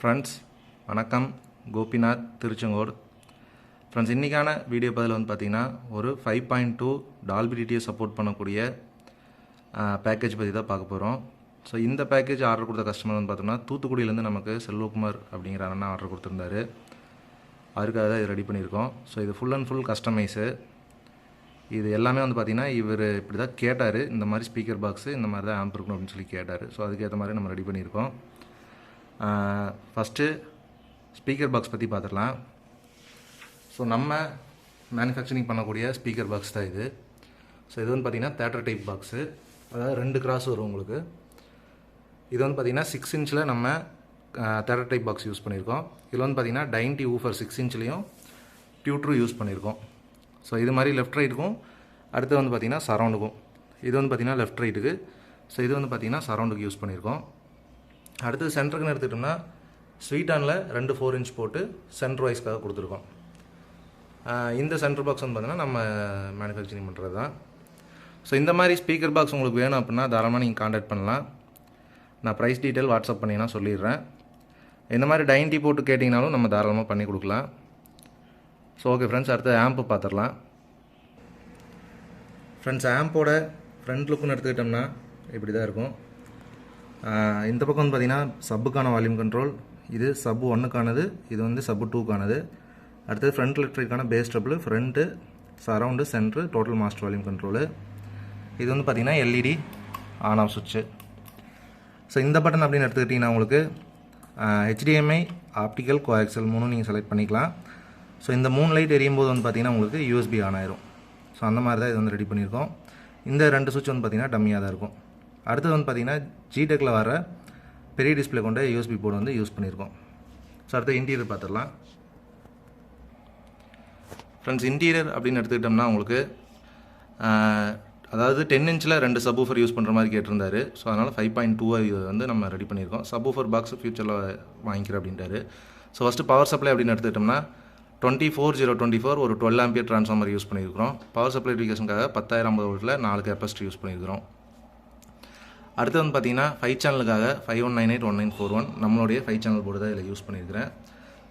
Friends வணக்கம். Gopinath, Tiruchengode. Friends, இன்றைக்கான video பதில் வந்து பார்த்திங்கன்னா ஒரு 5.2 டால்பி டிடிஎஸ் சப்போர்ட் பண்ணக்கூடிய பேக்கேஜ் பற்றி தான் பார்க்க போகிறோம். ஸோ இந்த பேக்கேஜ் ஆர்டர் கொடுத்த கஸ்டமர் வந்து பார்த்தோம்னா தூத்துக்குடியிலேருந்து நமக்கு செல்வகுமார் அப்படிங்கிற அண்ணா ஆர்டர் கொடுத்துருந்தாரு. அவருக்காக தான் இது ரெடி பண்ணியிருக்கோம். ஸோ இது ஃபுல் அண்ட் ஃபுல் கஸ்டமைஸு. இது எல்லாமே வந்து பார்த்திங்கன்னா இவர் இப்படி தான் கேட்டார். இந்த மாதிரி ஸ்பீக்கர் பாக்ஸு இந்த மாதிரி தான் ஆம்ப் இருக்கணும் அப்படின்னு சொல்லி கேட்டார். ஸோ அதுக்கேற்ற மாதிரி நம்ம ரெடி பண்ணியிருக்கோம். ஃபஸ்ட்டு ஸ்பீக்கர் பாக்ஸ் பற்றி பார்த்துடலாம். ஸோ நம்ம மேனுஃபேக்சரிங் பண்ணக்கூடிய ஸ்பீக்கர் பாக்ஸ் தான் இது. ஸோ இது வந்து பார்த்திங்கன்னா தேட்டர் டைப் பாக்ஸு, அதாவது 2 கிராஸ் வரும் உங்களுக்கு. இது வந்து பார்த்திங்கன்னா 6 இன்ச்சில் நம்ம தேட்டர் டைப் பாக்ஸ் யூஸ் பண்ணியிருக்கோம். இதில் வந்து பார்த்திங்கன்னா டைன்டி ஊஃபர் 6 இன்ச்லேயும் டியூட்ரு யூஸ் பண்ணியிருக்கோம். ஸோ இது மாதிரி லெஃப்ட் ரைட்டுக்கும், அடுத்து வந்து பார்த்திங்கன்னா சரௌண்டுக்கும். இது வந்து பார்த்திங்கன்னா லெஃப்ட் ரைட்டுக்கு, ஸோ இது வந்து பார்த்திங்கன்னா சரௌண்டுக்கு யூஸ் பண்ணியிருக்கோம். அடுத்தது சென்டருக்குன்னு எடுத்துக்கிட்டோம்னா ஸ்வீட்டானில் 2 4 இன்ச் போட்டு சென்டர் வைஸ்க்காக கொடுத்துருக்கோம். இந்த சென்டர் பாக்ஸ் வந்து பார்த்திங்கன்னா நம்ம மேனுஃபேக்சரிங் பண்ணுறது தான். ஸோ இந்த மாதிரி ஸ்பீக்கர் பாக்ஸ் உங்களுக்கு வேணும் அப்படின்னா தாராளமாக நீங்கள் கான்டாக்ட் பண்ணலாம். நான் ப்ரைஸ் டீட்டெயில் வாட்ஸ்அப் பண்ணிங்கன்னா சொல்லிடுறேன். இந்த மாதிரி டைன்டி போட்டு கேட்டிங்கனாலும் நம்ம தாராளமாக பண்ணி கொடுக்கலாம். ஸோ ஓகே ஃப்ரெண்ட்ஸ், அடுத்து ஆம்பு பார்த்துடலாம். ஃப்ரெண்ட்ஸ், ஆம்போட ஃப்ரண்ட் லுக்குன்னு எடுத்துக்கிட்டோம்னா இப்படி தான் இருக்கும். இந்த பக்கம் வந்து பார்த்திங்கன்னா சப்புக்கான வால்யூம் கண்ட்ரோல், இது சப்பு 1க்கானது, இது வந்து சப்பு 2க்கானது. அடுத்தது ஃப்ரண்ட் லெஃப்ட் ரைட்கான bass treble, front, surround, centre, total master volume control. இது வந்து பார்த்திங்கன்னா எல்இடி ஆன் ஆஃப் சுவிட்சு. ஸோ இந்த பட்டன் அப்படின்னு எடுத்துக்கிட்டிங்கன்னா உங்களுக்கு HDMI, ஆப்டிக்கல், கோஆக்சல் 3 நீங்கள் செலக்ட் பண்ணிக்கலாம். ஸோ இந்த 3 லைட் எரியும் போது வந்து பார்த்திங்கன்னா உங்களுக்கு USB ஆன் ஆயிரும். ஸோ அந்த மாதிரி தான் இது வந்து ரெடி பண்ணியிருக்கோம். இந்த 2 சுவிட்ச் வந்து பார்த்திங்கன்னா டம்மியாக தான் இருக்கும். அடுத்தது வந்து பார்த்திங்கன்னா ஜிடெக்கில் வர பெரிய டிஸ்பிளே கொண்ட USB போர்டு வந்து யூஸ் பண்ணியிருக்கோம். ஸோ அடுத்து இன்டீரியர் பார்த்துடலாம். ஃப்ரெண்ட்ஸ், இன்டீரியர் அப்படின்னு எடுத்துக்கிட்டோம்னா உங்களுக்கு அதாவது 10 இன்ச்சில் 2 சப்வூஃபர் யூஸ் பண்ணுற மாதிரி கேட்டிருந்தாரு. ஸோ அதனால் 5.2 வந்து நம்ம ரெடி பண்ணியிருக்கோம். சப்வூஃபர் பாக்ஸ் ஃபியூச்சரில் வாங்கிக்கிறேன் அப்படின்ட்டாரு. ஸோ ஃபஸ்ட்டு பவர் சப்ளை அப்படின்னு எடுத்துக்கிட்டோம்னா 24024 ஒரு 12 ஆம்பியர் ட்ரான்ஸ்ஃபார்மர் யூஸ் பண்ணியிருக்கிறோம். பவர் சப்ளை டிவிகேஷனுக்காக 10,050 வோல்ட்டில் 4 கெப்பாசிட்டி யூஸ் பண்ணியிருக்கிறோம். அடுத்து வந்து பார்த்திங்கன்னா 5 சேனலுக்காக 51981941 நம்மளுடைய 5 சேனல் போர்டு தான் இதில் யூஸ் பண்ணியிருக்கிறேன்.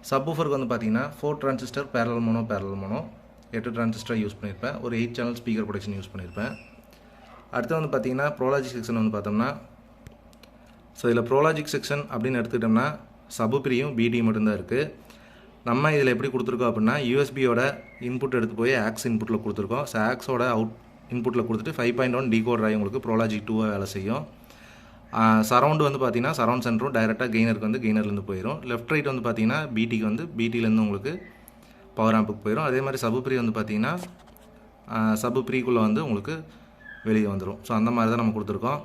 சப்வூஃபருக்கு வந்து பார்த்திங்கன்னா 4 transistor parallel mono 8 transistor use பண்ணியிருப்பேன். ஒரு 8 சேனல் ஸ்பீக்கர் ப்ரொடக்ஷன் யூஸ் பண்ணியிருப்பேன். அடுத்து வந்து பார்த்திங்கன்னா ப்ரோலாஜிக் செக்ஷன் வந்து பார்த்தோம்னா, ஸோ இதில் ப்ரோலாஜிக் செக்ஷன் அப்படின்னு எடுத்துக்கிட்டோம்னா சப்பு பிரியும் பிடி மட்டும்தான் இருக்குது. நம்ம இதில் எப்படி கொடுத்துருக்கோம் அப்படின்னா யூஎஸ்பியோட இன்புட் எடுத்து போய் ஆக்ஸ் இன்புட்டில் கொடுத்துருக்கோம். ஸோ ஆக்ஸோட அவுட் இன்புட்டில் கொடுத்துட்டு 5.1 டிகோடர் ஆகி உங்களுக்கு ப்ரோலாஜிக் 2 வேலை செய்யும். சரௌண்டு வந்து பார்த்திங்கன்னா சரௌண்ட் சென்டரும் டைரெக்டாக கெய்னருக்கு வந்து கெய்னர்லேருந்து போயிடும். லெஃப்ட் ரைட் வந்து பார்த்திங்கன்னா பிடிக்கு வந்து பிடிலேருந்து உங்களுக்கு பவர் ஆம்புக்கு போயிடும். அதே மாதிரி சப்பு ப்ரீ வந்து பார்த்திங்கன்னா சப்பு ப்ரீக்குள்ளே வந்து உங்களுக்கு வெளியே வந்துடும். ஸோ அந்த மாதிரி தான் நம்ம கொடுத்துருக்கோம்.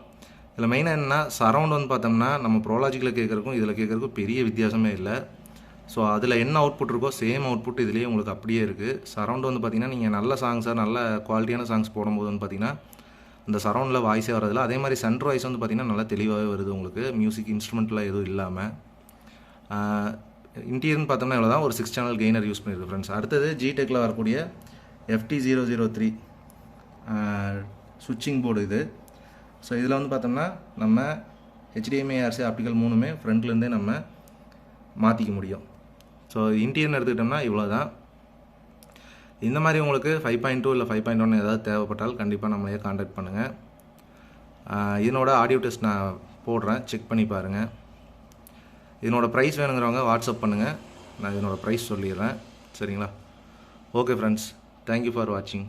இதில் மெயினாக என்னென்னா சரௌண்ட் வந்து பார்த்தோம்னா நம்ம ப்ரோலாஜிக்கில் கேட்குறக்கும் இதில் கேட்குறக்கும் பெரிய வித்தியாசமே இல்லை. ஸோ அதில் என்ன அவுட்புட் இருக்கோ சேம் அவுட்புட் இதுலேயே உங்களுக்கு அப்படியே இருக்குது. சரௌண்ட் வந்து பார்த்திங்கன்னா நீங்கள் நல்ல சாங்ஸாக நல்ல குவாலிட்டியான சாங்ஸ் போடும்போது வந்து பார்த்திங்கன்னா இந்த சரௌண்டில் வாய்ஸே வரதில்லை. அதே மாதிரி சென்டர் வாய்ஸ் வந்து பார்த்திங்கன்னா நல்லா தெளிவாகவே வருது உங்களுக்கு, மியூசிக் இன்ஸ்ட்ருமெண்ட்டில் எதுவும் இல்லாமல். இன்டீரியர்னு பார்த்தோம்னா இவ்வளோ தான். ஒரு 6 சேனல் கெய்னர் யூஸ் பண்ணியிருக்கு ஃப்ரெண்ட்ஸ். அடுத்தது ஜிடெக்கில் வரக்கூடிய FT003 சுவிட்சிங் போர்டு இது. ஸோ இதில் வந்து பார்த்தோம்னா நம்ம HDMI, RC, ஆப்டிக்கல் 3மே ஃப்ரண்ட்லேருந்தே நம்ம மாற்றிக்க முடியும். ஸோ இன்டீரியர்னு எடுத்துக்கிட்டோம்னா இவ்வளோ தான். இந்த மாதிரி உங்களுக்கு 5.2 இல்லை 5.1 ஏதாவது தேவைப்பட்டால் கண்டிப்பாக நம்மளையே கான்டாக்ட் பண்ணுங்கள். இதனோட ஆடியோ டெஸ்ட் நான் போடுறேன், செக் பண்ணி பாருங்கள். இதனோட ப்ரைஸ் வேணுங்கிறவங்க வாட்ஸ்அப் பண்ணுங்கள், நான் இதனோட ப்ரைஸ் சொல்லிடுறேன். சரிங்களா? ஓகே ஃப்ரெண்ட்ஸ், தேங்க்யூ ஃபார் வாட்சிங்.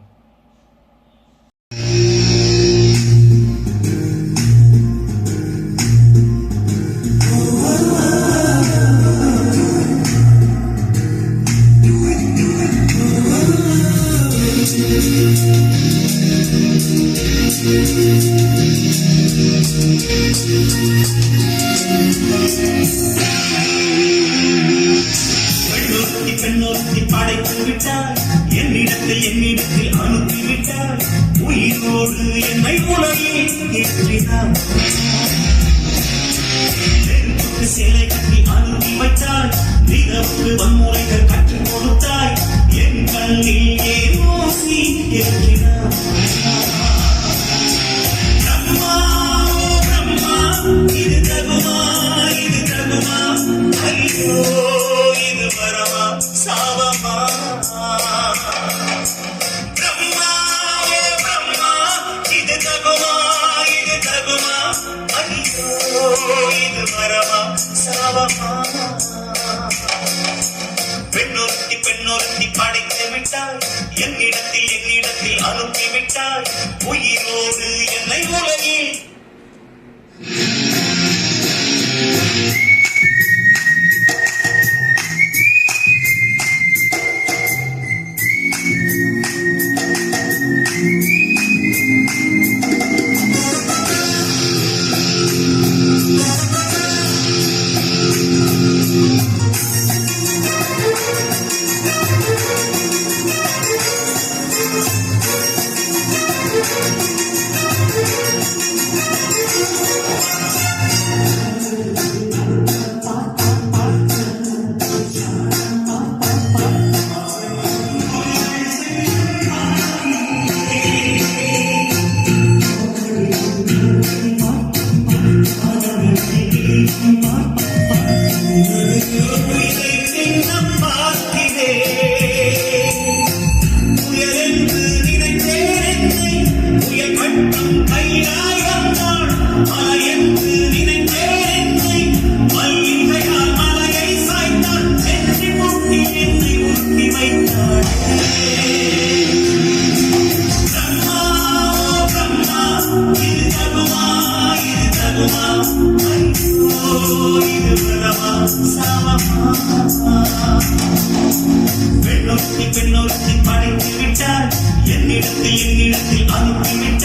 பெண்ணோக்கி படைத்து விட்டார், என்னிடத்தில் அனுப்பிவிட்டார், உயிரோடு என்னை உலகில் ஏற்றினார். சிலை கட்டி அனுப்பி வைத்தாள், நிலவுக்கு வன்முறைகள் கற்றுக் கொடுத்தாய், என் கண்ணில் ஏசி ஏற்றினார். பிரம்மா, இது தகுமா, இது தகுமா. ஐயோ இது வரமா சாபமா பிரம்மா ஓ பிரம்மா இது தகுமா ஐயோ இது வரமா சாபமா பெண்ணொருத்தி படைத்து விட்டாய் என்னிடத்தில் அனுப்பிவிட்டாய் உயிரோடு என்னை உலகில் பெண்ணொருத்தி படைத்து விட்டார் என்னிடத்தில் அனுப்பிவிட்டார்